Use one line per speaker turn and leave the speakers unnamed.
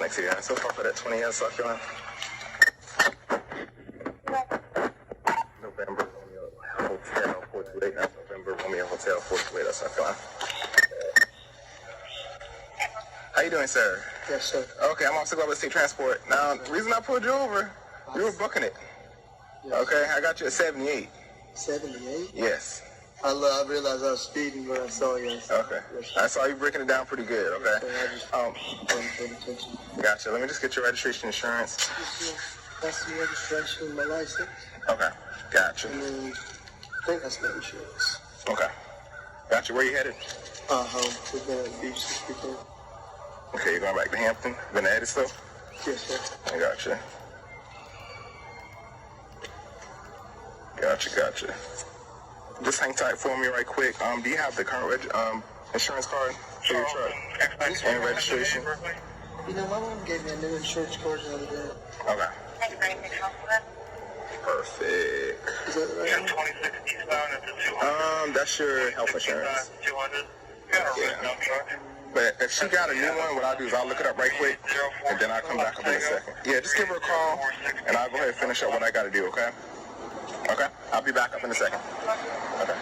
next year. So far for that 20 years, South Carolina. November Romeo Hotel 428. That's November Romeo Hotel 428. That's South Carolina. How you doing, sir?
Yes, sir.
Okay, I'm Officer Global State Transport. Now, the reason I pulled you over, you were booking it.
Yes.
Okay, I got you at 78.
78?
Yes.
I realized I was speeding when I saw you.
Okay.
Yes,
I saw you breaking it down pretty good, okay?
Yes, I just wasn't paying attention.
Gotcha. Let me just get your registration insurance.
That's the registration, my license.
Okay. Gotcha.
And then I think that's my insurance.
Okay. Gotcha. Where you headed?
Home. We've been at the beach this weekend.
Okay, you're going back to Hampton? Been at it still?
Yes, sir.
I gotcha. Gotcha. Just hang tight for me right quick. Do you have the current insurance card for your truck and registration?
You know, my mom gave me a new insurance card the other day.
Okay. Perfect.
Is that right?
2060
that's your health insurance.
200.
Yeah. But if she got a new one, what I'll do is I'll look it up right quick, and then I'll come back up in a second. Yeah, just give her a call, and I'll go ahead and finish up what I got to do, okay? Okay? I'll be back up in a second. Okay.